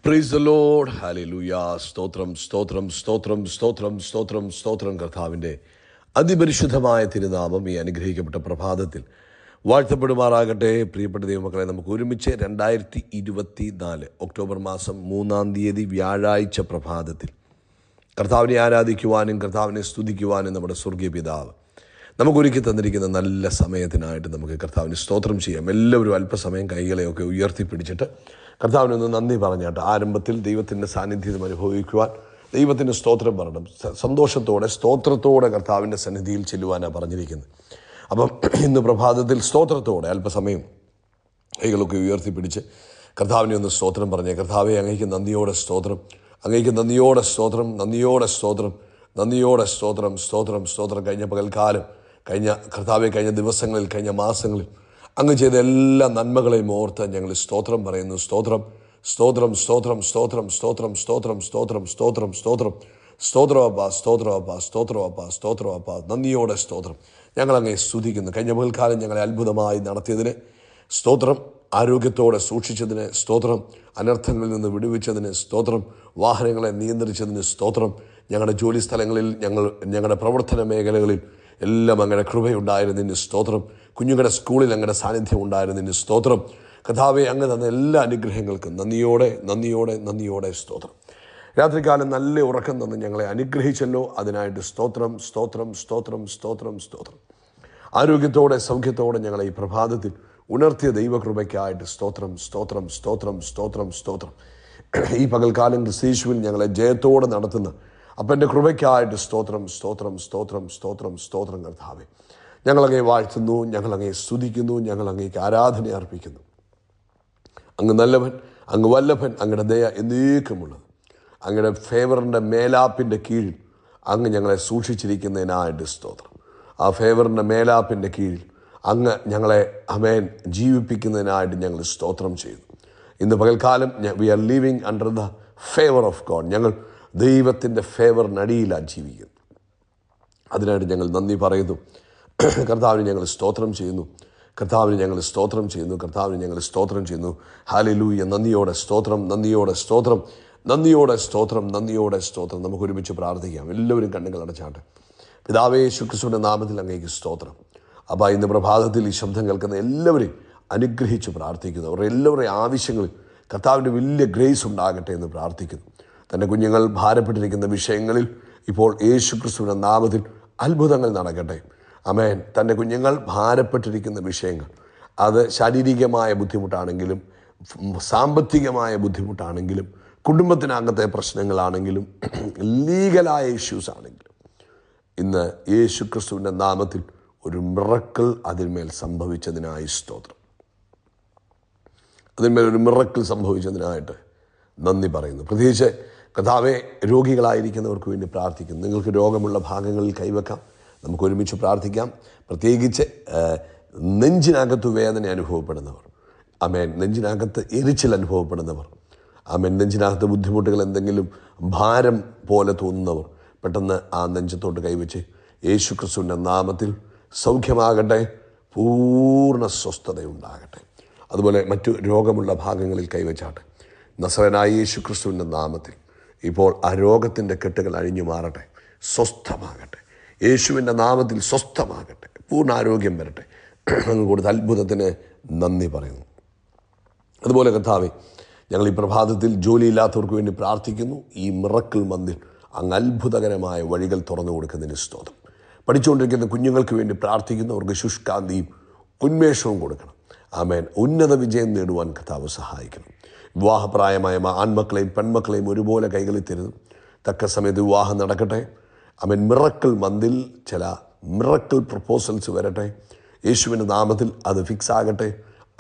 Praise the Lord. Hallelujah. സ്തോത്രം സ്തോത്രം സ്തോത്രം സ്തോത്രം സ്തോത്രം സ്തോത്രം. കർത്താവിൻ്റെ അതിപരിശുദ്ധമായ തിരുനാമം ഈ അനുഗ്രഹിക്കപ്പെട്ട പ്രഭാതത്തിൽ വാഴ്ത്തപ്പെടുമാറാകട്ടെ. പ്രിയപ്പെട്ട ദൈവമക്കളെ, നമുക്ക് ഒരുമിച്ച് 2024 ഒക്ടോബർ മാസം 3 തീയതി വ്യാഴാഴ്ച പ്രഭാതത്തിൽ കർത്താവിനെ ആരാധിക്കുവാനും കർത്താവിനെ സ്തുതിക്കുവാനും നമ്മുടെ സ്വർഗീയ പിതാവ് നമുക്കൊരുക്കി തന്നിരിക്കുന്ന നല്ല സമയത്തിനായിട്ട് നമുക്ക് കർത്താവിന് സ്തോത്രം ചെയ്യാം. എല്ലാവരും അല്പസമയം കൈകളെയൊക്കെ ഉയർത്തിപ്പിടിച്ചിട്ട് കർത്താവിനൊന്ന് നന്ദി പറഞ്ഞാട്ട് ആരംഭത്തിൽ ദൈവത്തിൻ്റെ സാന്നിധ്യം അനുഭവിക്കുവാൻ ദൈവത്തിൻ്റെ സ്തോത്രം പറയണം. സന്തോഷത്തോടെ സ്തോത്രത്തോടെ കർത്താവിൻ്റെ സന്നിധിയിൽ ചെല്ലുവാനാണ് പറഞ്ഞിരിക്കുന്നത്. അപ്പം ഇന്ന് പ്രഭാതത്തിൽ സ്തോത്രത്തോടെ അല്പസമയം കൈകളൊക്കെ ഉയർത്തിപ്പിടിച്ച് കർത്താവിനെ ഒന്ന് സ്തോത്രം പറഞ്ഞേ. കർത്താവെ, അങ്ങേക്ക് നന്ദിയോടെ സ്തോത്രം, അങ്ങേക്ക് നന്ദിയോടെ സ്തോത്രം, നന്ദിയോടെ സ്തോത്രം, നന്ദിയോടെ സ്തോത്രം, സ്തോത്രം സ്തോത്രം. കഴിഞ്ഞ പകൽക്കാലം, കഴിഞ്ഞ ദിവസങ്ങളിൽ, കഴിഞ്ഞ മാസങ്ങളിൽ അങ്ങ് ചെയ്ത എല്ലാ നന്മകളെയും ഓർത്ത് ഞങ്ങൾ സ്തോത്രം പറയുന്നു. സ്തോത്രം സ്തോത്രം സ്തോത്രം സ്തോത്രം സ്തോത്രം സ്തോത്രം സ്തോത്രം സ്തോത്രം സ്തോത്രം സ്തോത്രം അപ്പാ, സ്തോത്രം അപ്പാ, സ്തോത്രം അപ്പാ, സ്തോത്രം അപ്പാ. നന്ദിയോടെ സ്തോത്രം. ഞങ്ങളങ്ങേ സ്തുതിക്കുന്നു. കഴിഞ്ഞ പകൽക്കാലം ഞങ്ങളെ അത്ഭുതമായി നടത്തിയതിന് സ്തോത്രം, ആരോഗ്യത്തോടെ സൂക്ഷിച്ചതിന് സ്തോത്രം, അനർത്ഥങ്ങളിൽ നിന്ന് വിടുവിച്ചതിന് സ്തോത്രം, വാഹനങ്ങളെ നിയന്ത്രിച്ചതിന് സ്തോത്രം, ഞങ്ങളുടെ ജോലി സ്ഥലങ്ങളിൽ, ഞങ്ങളുടെ പ്രവർത്തന മേഖലകളിൽ എല്ലാം അങ്ങനെ കൃപയുണ്ടായിരുന്നതിന് സ്തോത്രം, കുഞ്ഞുങ്ങളുടെ സ്കൂളിൽ അങ്ങനെ സാന്നിധ്യം ഉണ്ടായിരുന്നതിന് സ്തോത്രം. കർത്താവെ, അങ്ങ് തന്ന എല്ലാ അനുഗ്രഹങ്ങൾക്കും നന്ദിയോടെ നന്ദിയോടെ നന്ദിയോടെ സ്തോത്രം. രാത്രികാലം നല്ല ഉറക്കം തന്ന് ഞങ്ങളെ അനുഗ്രഹിച്ചല്ലോ, അതിനായിട്ട് സ്തോത്രം സ്തോത്രം സ്തോത്രം സ്തോത്രം സ്തോത്രം. ആരോഗ്യത്തോടെ സൗഖ്യത്തോടെ ഞങ്ങളെ ഈ പ്രഭാതത്തിൽ ഉണർത്തിയ ദൈവകൃപയ്ക്കായിട്ട് സ്തോത്രം സ്തോത്രം സ്തോത്രം സ്തോത്രം സ്തോത്രം. ഈ പകൽക്കാലം ക്രിസ്തീശുവിൽ ഞങ്ങളെ ജയത്തോടെ നടത്തുന്ന അപ്പൻ്റെ കൃപയ്ക്കായിട്ട് സ്തോത്രം സ്തോത്രം സ്തോത്രം സ്തോത്രം സ്തോത്രം. കർത്താവെ, ഞങ്ങളങ്ങേ വാഴ്ത്തുന്നു, ഞങ്ങളങ്ങേ സ്തുതിക്കുന്നു, ഞങ്ങളങ്ങേക്ക് ആരാധന അർപ്പിക്കുന്നു. അങ്ങ് നല്ലവൻ, അങ്ങ് വല്ലഭൻ, അങ്ങയുടെ ദയ എന്നേക്കുമുള്ളത്. അങ്ങയുടെ ഫേവറിൻ്റെ മേലാപ്പിൻ്റെ കീഴിൽ അങ്ങ് ഞങ്ങളെ സൂക്ഷിച്ചിരിക്കുന്നതിനായിട്ട് സ്തോത്രം. ആ ഫേവറിൻ്റെ മേലാപ്പിൻ്റെ കീഴിൽ അങ്ങ് ഞങ്ങളെ ജീവിപ്പിക്കുന്നതിനായിട്ട് ഞങ്ങൾ സ്തോത്രം ചെയ്യുന്നു. ഇന്ന് പകൽക്കാലം we are living under the favour of God. ഞങ്ങൾ ദൈവത്തിൻ്റെ ഫേവറിനടിയിലാണ് ജീവിക്കുന്നത്. അതിനായിട്ട് ഞങ്ങൾ നന്ദി പറയുന്നു. കർത്താവിന് ഞങ്ങൾ സ്തോത്രം ചെയ്യുന്നു, കർത്താവിന് ഞങ്ങൾ സ്തോത്രം ചെയ്യുന്നു, കർത്താവിന് ഞങ്ങൾ സ്തോത്രം ചെയ്യുന്നു. ഹല്ലേലൂയ. നന്ദിയോടെ സ്തോത്രം, നന്ദിയോടെ സ്തോത്രം, നന്ദിയോടെ സ്തോത്രം, നന്ദിയോടെ സ്തോത്രം. നമുക്ക് ഒരുമിച്ച് പ്രാർത്ഥിക്കാം. എല്ലാവരും കണ്ണുകൾ അടച്ചാട്ടെ. പിതാവേ, യേശുക്രിസ്തുവിന്റെ നാമത്തിൽ അങ്ങേക്ക് സ്തോത്രം. അപ്പോൾ ഇന്ന് പ്രഭാതത്തിൽ ഈ ശബ്ദം കേൾക്കുന്ന എല്ലാവരെയും അനുഗ്രഹിച്ച് പ്രാർത്ഥിക്കുന്നു. അവരുടെ എല്ലാവരുടെയും ആവശ്യങ്ങളിൽ കർത്താവിൻ്റെ വലിയ ഗ്രേസ് ഉണ്ടാകട്ടെ എന്ന് പ്രാർത്ഥിക്കുന്നു. തൻ്റെ കുഞ്ഞുങ്ങൾ ഭാരപ്പെട്ടിരിക്കുന്ന വിഷയങ്ങളിൽ ഇപ്പോൾ യേശുക്രിസ്തുവിന്റെ നാമത്തിൽ അത്ഭുതങ്ങൾ നടക്കട്ടെ. ആമേൻ. തൻ്റെ കുഞ്ഞുങ്ങൾ ഭാരപ്പെട്ടിരിക്കുന്ന വിഷയങ്ങൾ, അത് ശാരീരികമായ ബുദ്ധിമുട്ടാണെങ്കിലും സാമ്പത്തികമായ ബുദ്ധിമുട്ടാണെങ്കിലും കുടുംബത്തിനകത്തെ പ്രശ്നങ്ങളാണെങ്കിലും ലീഗലായ ഇഷ്യൂസ് ആണെങ്കിലും, ഇന്ന് യേശുക്രിസ്തുവിൻ്റെ നാമത്തിൽ ഒരു മിറക്കിൾ അതിന്മേൽ സംഭവിച്ചതിനായി സ്തോത്രം. അതിന്മേൽ ഒരു മിറക്കിൾ സംഭവിച്ചതിനായിട്ട് നന്ദി പറയുന്നു. പ്രത്യേകിച്ച് കർത്താവെ, രോഗികളായിരിക്കുന്നവർക്ക് വേണ്ടി പ്രാർത്ഥിക്കുന്നു. നിങ്ങൾക്ക് രോഗമുള്ള ഭാഗങ്ങളിൽ കൈവെക്കാം. നമുക്ക് ഒരുമിച്ച് പ്രാർത്ഥിക്കാം. പ്രത്യേകിച്ച് നെഞ്ചിനകത്ത് വേദന അനുഭവപ്പെടുന്നവർ, ആമേൻ, നെഞ്ചിനകത്ത് എരിച്ചിൽ അനുഭവപ്പെടുന്നവർ, ആമേൻ, നെഞ്ചിനകത്ത് ബുദ്ധിമുട്ടുകൾ, എന്തെങ്കിലും ഭാരം പോലെ തോന്നുന്നവർ, പെട്ടെന്ന് ആ നെഞ്ചത്തോട്ട് കൈവച്ച് യേശുക്രിസ്തുവിൻ്റെ നാമത്തിൽ സൗഖ്യമാകട്ടെ, പൂർണ്ണ സ്വസ്ഥതയുണ്ടാകട്ടെ. അതുപോലെ മറ്റു രോഗമുള്ള ഭാഗങ്ങളിൽ കൈവച്ചാട്ടെ. നസറേനായ യേശുക്രിസ്തുവിൻ്റെ നാമത്തിൽ ഇപ്പോൾ ആ രോഗത്തിൻ്റെ കെട്ടുകൾ അഴിഞ്ഞു മാറട്ടെ, സ്വസ്ഥമാകട്ടെ. യേശുവിൻ്റെ നാമത്തിൽ സ്വസ്ഥമാകട്ടെ, പൂർണ്ണ ആരോഗ്യം വരട്ടെ. അങ്ങ് കൊടുത്ത അത്ഭുതത്തിന് നന്ദി പറയുന്നു. അതുപോലെ കർത്താവേ, ഞങ്ങൾ ഈ പ്രഭാതത്തിൽ ജോലിയില്ലാത്തവർക്ക് വേണ്ടി പ്രാർത്ഥിക്കുന്നു. ഈ മിറക്കിൾ മന്ദിൽ അങ്ങ് അത്ഭുതകരമായ വഴികൾ തുറന്നു കൊടുക്കുന്നതിന് സ്തോത്രം. പഠിച്ചുകൊണ്ടിരിക്കുന്ന കുഞ്ഞുങ്ങൾക്ക് വേണ്ടി പ്രാർത്ഥിക്കുന്നു. അവർക്ക് ശുഷ്കാന്തിയും ഉന്മേഷവും കൊടുക്കണം. ആമേൻ. ഉന്നത വിജയം നേടുവാൻ കർത്താവ് സഹായിക്കണം. വിവാഹപ്രായമായ ആൺമക്കളെയും പെൺമക്കളെയും ഒരുപോലെ കൈകളിൽ തരുന്നു. തക്ക സമയത്ത് വിവാഹം നടക്കട്ടെ. ആമേൻ. മിറക്കിൾ മന്ദിൽ ചില മിറക്കിൾ പ്രപ്പോസൽസ് വരട്ടെ. യേശുവിൻ്റെ നാമത്തിൽ അത് ഫിക്സ് ആകട്ടെ,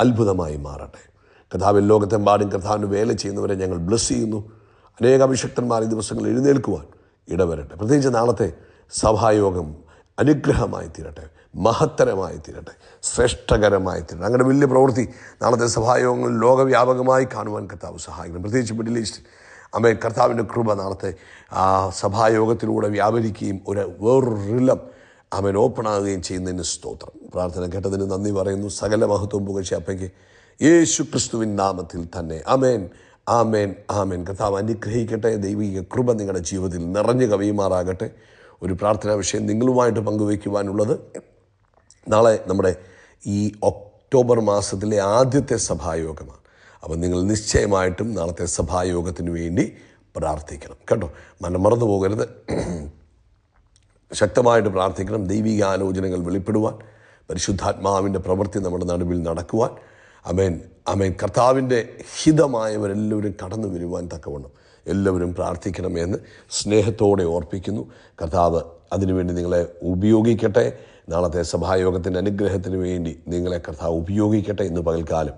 അത്ഭുതമായി മാറട്ടെ. കർത്താവിൽ ലോകത്തെമ്പാടും കർത്താവിന് വേല ചെയ്യുന്നവരെ ഞങ്ങൾ ബ്ലസ് ചെയ്യുന്നു. അനേക അഭിഷക്തന്മാർ ഈ ദിവസങ്ങൾ എഴുന്നേൽക്കുവാൻ ഇടവരട്ടെ. പ്രത്യേകിച്ച് നാളത്തെ സഭായോഗം അനുഗ്രഹമായി തീരട്ടെ, മഹത്തരമായി തീരട്ടെ, ശ്രേഷ്ഠകരമായി തീരട്ടെ. അങ്ങനെ വലിയ പ്രവൃത്തി നാളത്തെ സഭായോഗങ്ങൾ ലോകവ്യാപകമായി കാണുവാൻ കർത്താവ് സഹായിക്കണം. പ്രത്യേകിച്ച് മിഡിൽ ഈസ്റ്റ്, ആമേൻ, കർത്താവിൻ്റെ കൃപ നാളത്തെ ആ സഭായോഗത്തിലൂടെ വ്യാപരിക്കുകയും വേറൊരു റിലം ആമേൻ ഓപ്പണാകുകയും ചെയ്യുന്നതിന് സ്തോത്രം. പ്രാർത്ഥന കേട്ടതിന് നന്ദി പറയുന്നു. സകല മഹത്വം പുകഴ്ച അപ്പയ്ക്ക് യേശു ക്രിസ്തുവിൻ നാമത്തിൽ തന്നെ. ആമേൻ, ആമേൻ, ആമേൻ. കർത്താവ് അനുഗ്രഹിക്കട്ടെ. ദൈവിക കൃപ നിങ്ങളുടെ ജീവിതത്തിൽ നിറഞ്ഞു കവിയുമാറാകട്ടെ. ഒരു പ്രാർത്ഥനാ വിഷയം നിങ്ങളുമായിട്ട് പങ്കുവയ്ക്കുവാനുള്ളത്, നാളെ നമ്മുടെ ഈ ഒക്ടോബർ മാസത്തിലെ ആദ്യത്തെ സഭായോഗമാണ്. അപ്പം നിങ്ങൾ നിശ്ചയമായിട്ടും നാളത്തെ സഭായോഗത്തിന് വേണ്ടി പ്രാർത്ഥിക്കണം കേട്ടോ. മറന്നു പോകരുത്. ശക്തമായിട്ട് പ്രാർത്ഥിക്കണം. ദൈവിക ആലോചനകൾ വെളിപ്പെടുവാൻ, പരിശുദ്ധാത്മാവിൻ്റെ പ്രവൃത്തി നമ്മുടെ നടുവിൽ നടക്കുവാൻ. ആമേൻ, ആമേൻ. കർത്താവിൻ്റെ ഹിതമായവരെല്ലാവരും കടന്നു വരുവാൻ തക്കവണ്ണം എല്ലാവരും പ്രാർത്ഥിക്കണമെന്ന് സ്നേഹത്തോടെ ഓർപ്പിക്കുന്നു. കർത്താവ് അതിനുവേണ്ടി നിങ്ങളെ ഉപയോഗിക്കട്ടെ. നാളത്തെ സഭായോഗത്തിൻ്റെ അനുഗ്രഹത്തിന് വേണ്ടി നിങ്ങളെ കർത്താവ് ഉപയോഗിക്കട്ടെ. ഇന്ന് പകൽക്കാലം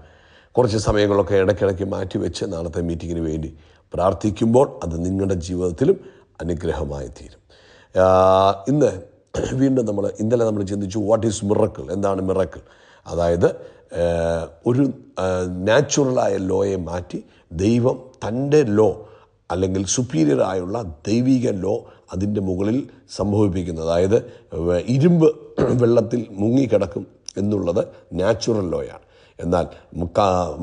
കുറച്ച് സമയങ്ങളൊക്കെ ഇടയ്ക്കിടയ്ക്ക് മാറ്റിവെച്ച് നാളത്തെ മീറ്റിങ്ങിന് വേണ്ടി പ്രാർത്ഥിക്കുമ്പോൾ അത് നിങ്ങളുടെ ജീവിതത്തിലും അനുഗ്രഹമായി തീരും. ഇന്ന് വീണ്ടും ഇന്നലെ നമ്മൾ ചിന്തിച്ചു വാട്ട് ഈസ് മിറക്കിൾ, എന്താണ് മിറക്കിൾ. അതായത് ഒരു നാച്ചുറലായ ലോയെ മാറ്റി ദൈവം തൻ്റെ ലോ അല്ലെങ്കിൽ സുപ്പീരിയറായുള്ള ദൈവിക ലോ അതിൻ്റെ മുകളിൽ സംഭവിപ്പിക്കുന്നത്. അതായത് ഇരുമ്പ് വെള്ളത്തിൽ മുങ്ങിക്കിടക്കും എന്നുള്ളത് നാച്ചുറൽ ലോയാണ്. എന്നാൽ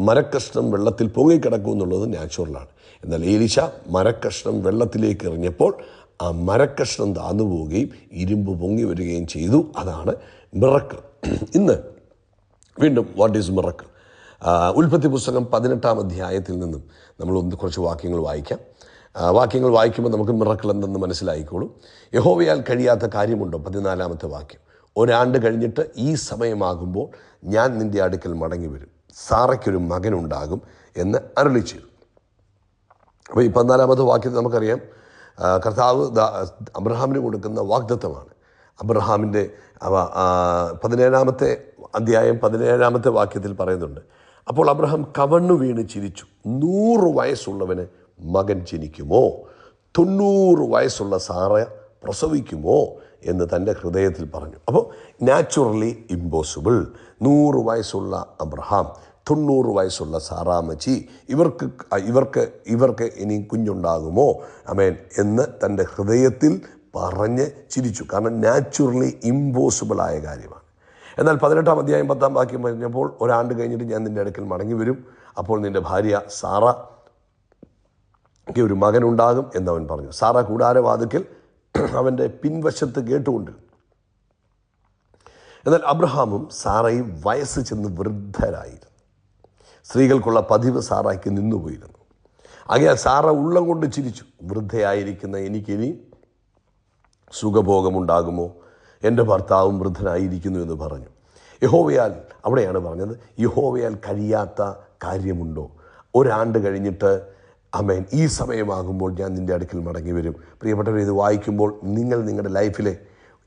മരക്കഷ്ണം വെള്ളത്തിൽ പൊങ്ങിക്കിടക്കും എന്നുള്ളത് നാച്ചുറലാണ്. എന്നാൽ എലീശ മരക്കഷ്ണം വെള്ളത്തിലേക്ക് എറിഞ്ഞപ്പോൾ ആ മരക്കഷ്ണം താന്നു പോവുകയും ഇരുമ്പ് പൊങ്ങി വരികയും ചെയ്തു. അതാണ് മിറക്കിൾ. ഇന്ന് വീണ്ടും വാട്ട് ഈസ് മിറക്കിൾ. ഉൽപ്പത്തി പുസ്തകം 18-ാം അധ്യായത്തിൽ നിന്നും നമ്മൾ കുറച്ച് വാക്യങ്ങൾ വായിക്കാം. വാക്യങ്ങൾ വായിക്കുമ്പോൾ നമുക്ക് മിറക്കിൾ എന്തെന്ന് മനസ്സിലായിക്കോളും. യഹോവയാൽ കഴിയാത്ത കാര്യമുണ്ടോ? 14-ാമത്തെ വാക്യം. ഒരാണ്ട് കഴിഞ്ഞിട്ട് ഈ സമയമാകുമ്പോൾ ഞാൻ നിൻ്റെ അടുക്കൽ മടങ്ങി വരും, സാറയ്ക്കൊരു മകനുണ്ടാകും എന്ന് അരുളി ചെയ്തു. അപ്പോൾ ഈ 14-ാമത്തെ വാക്യത്തിൽ നമുക്കറിയാം കർത്താവ് അബ്രഹാമിന് കൊടുക്കുന്ന വാഗ്ദത്തമാണ്. അബ്രഹാമിൻ്റെ 17-ാമത്തെ അധ്യായം 17-ാമത്തെ വാക്യത്തിൽ പറയുന്നുണ്ട്, അപ്പോൾ അബ്രഹാം കവണ്ണു വീണ് ചിരിച്ചു, 100 വയസ്സുള്ളവന് മകൻ ജനിക്കുമോ? 90 വയസ്സുള്ള സാറ പ്രസവിക്കുമോ എന്ന് തൻ്റെ ഹൃദയത്തിൽ പറഞ്ഞു. അപ്പോൾ നാച്ചുറലി ഇമ്പോസിബിൾ. 100 വയസ്സുള്ള അബ്രഹാം, 90 വയസ്സുള്ള സാറാമ്മച്ചി, ഇവർക്ക് ഇനി കുഞ്ഞുണ്ടാകുമോ അമേൻ എന്ന് തൻ്റെ ഹൃദയത്തിൽ പറഞ്ഞ് ചിരിച്ചു. കാരണം നാച്ചുറലി ഇമ്പോസിബിളായ കാര്യമാണ്. എന്നാൽ 18-ാം അധ്യായം 10-ാം വാക്യം പറഞ്ഞപ്പോൾ ഒരാണ്ട് കഴിഞ്ഞിട്ട് ഞാൻ നിൻ്റെ അടുക്കൽ മടങ്ങി വരും, അപ്പോൾ നിൻ്റെ ഭാര്യ സാറയ്ക്ക് ഒരു മകനുണ്ടാകും എന്നവൻ പറഞ്ഞു. സാറ കൂടാരവാതിക്കൽ അവൻ്റെ പിൻവശത്ത് കേട്ടുകൊണ്ട്. എന്നാൽ അബ്രഹാമും സാറയും വയസ്സ് ചെന്ന് വൃദ്ധരായിരുന്നു. സ്ത്രീകൾക്കുള്ള പതിവ് സാറായ്ക്ക് നിന്നുപോയിരുന്നു. ആകയാൽ സാറ ഉള്ളം കൊണ്ട് ചിരിച്ചു, വൃദ്ധയായിരിക്കുന്ന എനിക്കിനി സുഖഭോഗമുണ്ടാകുമോ? എൻ്റെ ഭർത്താവും വൃദ്ധനായിരിക്കുന്നു എന്ന് പറഞ്ഞു. യഹോവയാൽ, അവിടെയാണ് പറഞ്ഞത്, യഹോവയാൽ കഴിയാത്ത കാര്യമുണ്ടോ? ഒരാണ്ട് കഴിഞ്ഞിട്ട് ആമേൻ ഈ സമയമാകുമ്പോൾ ഞാൻ നിൻ്റെ അടുക്കൽ മടങ്ങി വരും. പ്രിയപ്പെട്ടവർ, ഇത് വായിക്കുമ്പോൾ നിങ്ങൾ നിങ്ങളുടെ ലൈഫിലെ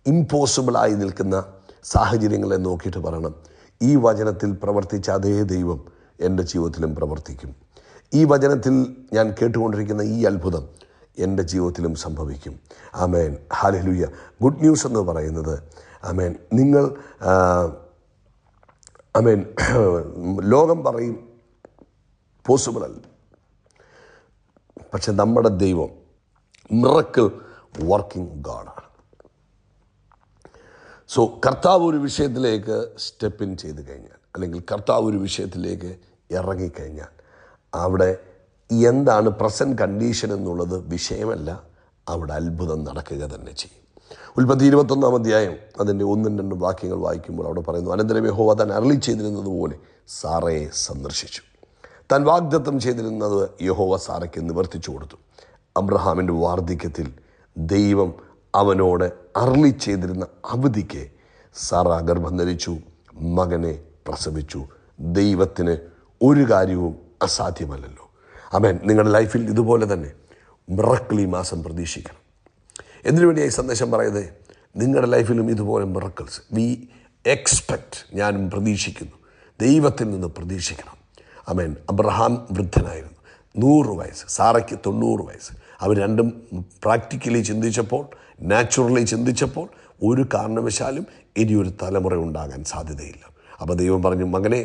ഇമ്പോസിബിളായി നിൽക്കുന്ന സാഹചര്യങ്ങളെ നോക്കിയിട്ട് പറയണം, ഈ വചനത്തിൽ പ്രവർത്തിച്ച അതേ ദൈവം എൻ്റെ ജീവിതത്തിലും പ്രവർത്തിക്കും. ഈ വചനത്തിൽ ഞാൻ കേട്ടുകൊണ്ടിരിക്കുന്ന ഈ അത്ഭുതം എൻ്റെ ജീവിതത്തിലും സംഭവിക്കും. ആമേൻ, ഹല്ലേലൂയ. ഗുഡ് ന്യൂസ് എന്ന് പറയുന്നത് ആമേൻ, നിങ്ങൾ ആമേൻ ലോകം പറയും പോസിബിൾ അല്ല, പക്ഷെ നമ്മുടെ ദൈവം മിറക്കിൾ വർക്കിംഗ് ഗോഡാണ്. സോ കർത്താവ് ഒരു വിഷയത്തിലേക്ക് സ്റ്റെപ്പ് ഇൻ ചെയ്ത് കഴിഞ്ഞാൽ, അല്ലെങ്കിൽ കർത്താവ് ഒരു വിഷയത്തിലേക്ക് ഇറങ്ങിക്കഴിഞ്ഞാൽ, അവിടെ എന്താണ് പ്രസൻറ്റ് കണ്ടീഷൻ എന്നുള്ളത് വിഷയമല്ല, അവിടെ അത്ഭുതം നടക്കുക തന്നെ ചെയ്യും. ഉൽപ്പത്തി 21-ാം അധ്യായം അതിൻ്റെ 1-2 വാക്യങ്ങൾ വായിക്കുമ്പോൾ അവിടെ പറയുന്നു, അനന്തരം യഹോവ താൻ അരുളി ചെയ്തിരുന്നതുപോലെ സാറയെ സന്ദർശിച്ചു. താൻ വാഗ്ദത്തം ചെയ്തിരുന്നത് യഹോവ സാറയ്ക്ക് നിവർത്തിച്ചു കൊടുത്തു. അബ്രഹാമിൻ്റെ വാർദ്ധക്യത്തിൽ ദൈവം അവനോട് അരുളി ചെയ്തിരുന്ന അവധിക്ക് സാറ ഗർഭം ധരിച്ചു, മകനെ പ്രസവിച്ചു. ദൈവത്തിന് ഒരു കാര്യവും അസാധ്യമല്ലല്ലോ. ആമേൻ. നിങ്ങളുടെ ലൈഫിൽ ഇതുപോലെ തന്നെ മിറക്കിൾ ഈ മാസം പ്രതീക്ഷിക്കണം. എന്തിനു വേണ്ടിയായി സന്ദേശം പറയുന്നത്? നിങ്ങളുടെ ലൈഫിലും ഇതുപോലെ മിറക്കിൾസ് വി എക്സ്പെക്റ്റ്, ഞാനും പ്രതീക്ഷിക്കുന്നു, ദൈവത്തിൽ നിന്ന് പ്രതീക്ഷിക്കണം. ആമേൻ. അബ്രഹാം വൃദ്ധനായിരുന്നു, 100 വയസ്സ്, സാറയ്ക്ക് 90 വയസ്സ്. അവർ രണ്ടും പ്രാക്ടിക്കലി ചിന്തിച്ചപ്പോൾ, നാച്ചുറലി ചിന്തിച്ചപ്പോൾ ഒരു കാരണവശാലും ഇനിയൊരു തലമുറ ഉണ്ടാകാൻ സാധ്യതയില്ല. അപ്പോൾ ദൈവം പറഞ്ഞു, മകനെ,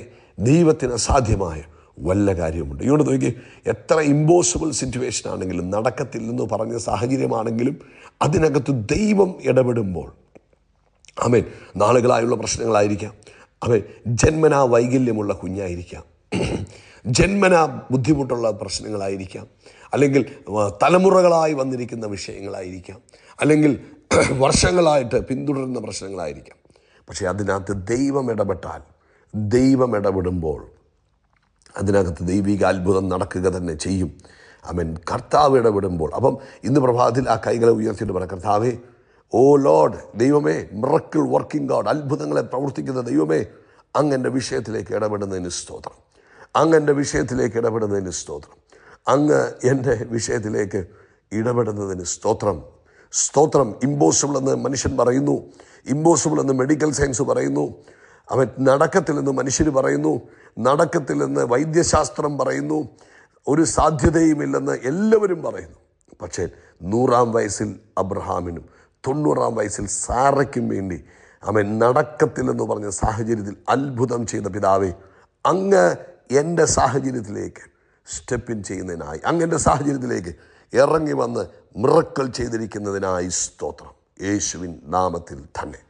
ദൈവത്തിന് അസാധ്യമായ വല്ല കാര്യമുണ്ട്. ഇങ്ങോട്ട് നോക്കി, എത്ര ഇമ്പോസിബിൾ സിറ്റുവേഷൻ ആണെങ്കിലും, നടക്കത്തില്ലെന്ന് പറഞ്ഞ സാഹചര്യമാണെങ്കിലും, അതിനകത്ത് ദൈവം ഇടപെടുമ്പോൾ, ആമേൻ, നാളുകളായുള്ള പ്രശ്നങ്ങളായിരിക്കാം, ആമേൻ, ജന്മനാ വൈകല്യമുള്ള കുഞ്ഞായിരിക്കാം, ജന്മന ബുദ്ധിമുട്ടുള്ള പ്രശ്നങ്ങളായിരിക്കാം, അല്ലെങ്കിൽ തലമുറകളായി വന്നിരിക്കുന്ന വിഷയങ്ങളായിരിക്കാം, അല്ലെങ്കിൽ വർഷങ്ങളായിട്ട് പിന്തുടരുന്ന പ്രശ്നങ്ങളായിരിക്കാം. പക്ഷേ അതിനകത്ത് ദൈവം ഇടപെട്ടാൽ, ദൈവം ഇടപെടുമ്പോൾ അതിനകത്ത് ദൈവിക അത്ഭുതം നടക്കുക തന്നെ ചെയ്യും. ആമേൻ. കർത്താവ് ഇടപെടുമ്പോൾ, അപ്പം ഇന്ന് പ്രഭാതത്തിൽ ആ കൈകളെ ഉയർത്തിയിട്ട് പറ, കർത്താവേ, ഓ ലോർഡ്, ദൈവമേ, മിറക്കിൾ വർക്കിംഗ് ഗോഡ്, അത്ഭുതങ്ങളെ പ്രവർത്തിക്കുന്ന ദൈവമേ, അങ്ങൻ്റെ വിഷയത്തിലേക്ക് ഇടപെടുന്നതിന് സ്തോത്രം. അങ്ങൻ്റെ വിഷയത്തിലേക്ക് ഇടപെടുന്നതിന് സ്തോത്രം. അങ്ങ് എൻ്റെ വിഷയത്തിലേക്ക് ഇടപെടുന്നതിന് സ്തോത്രം. സ്തോത്രം. ഇമ്പോസിബിൾ എന്ന് മനുഷ്യൻ പറയുന്നു, ഇമ്പോസിബിൾ എന്ന് മെഡിക്കൽ സയൻസ് പറയുന്നു, അവൻ നടക്കത്തില്ലെന്ന് മനുഷ്യർ പറയുന്നു, നടക്കത്തില്ലെന്ന് വൈദ്യശാസ്ത്രം പറയുന്നു, ഒരു സാധ്യതയുമില്ലെന്ന് എല്ലാവരും പറയുന്നു. പക്ഷേ 100-ാം വയസ്സിൽ അബ്രഹാമിനും 90-ാം വയസ്സിൽ സാറയ്ക്കും വേണ്ടി അവൻ നടക്കത്തില്ലെന്ന് പറഞ്ഞ സാഹചര്യത്തിൽ അത്ഭുതം ചെയ്ത പിതാവേ, അങ്ങ് എൻ്റെ സാഹചര്യത്തിലേക്ക് സ്റ്റെപ്പ് ഇൻ ചെയ്യുന്നതിനായി, അങ്ങൻ്റെ സാഹചര്യത്തിലേക്ക് ഇറങ്ങി വന്ന് മിറക്കിൾ ചെയ്തിരിക്കുന്നതിനായി സ്തോത്രം. യേശുവിൻ നാമത്തിൽ തന്നെ.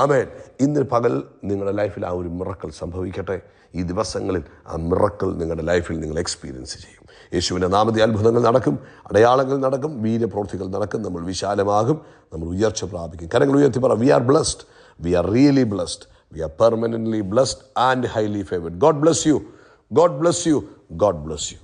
ആമേൻ. ഇന്ന് പകൽ നിങ്ങളുടെ ലൈഫിൽ ആ ഒരു മിറക്കിൾ സംഭവിക്കട്ടെ. ഈ ദിവസങ്ങളിൽ ആ മിറക്കിൾ നിങ്ങളുടെ ലൈഫിൽ നിങ്ങൾ എക്സ്പീരിയൻസ് ചെയ്യും. യേശുവിൻ്റെ നാമത്തിൽ അത്ഭുതങ്ങൾ നടക്കും, അടയാളങ്ങൾ നടക്കും, വീര്യപ്രവൃത്തികൾ നടക്കും. നമ്മൾ വിശാലമാകും, നമ്മൾ ഉയർച്ച പ്രാപിക്കും. കരങ്ങൾ ഉയർത്തി പറ, we are blessed, we are really blessed, we are permanently blessed and highly favoured. God bless you, God bless you, God bless U.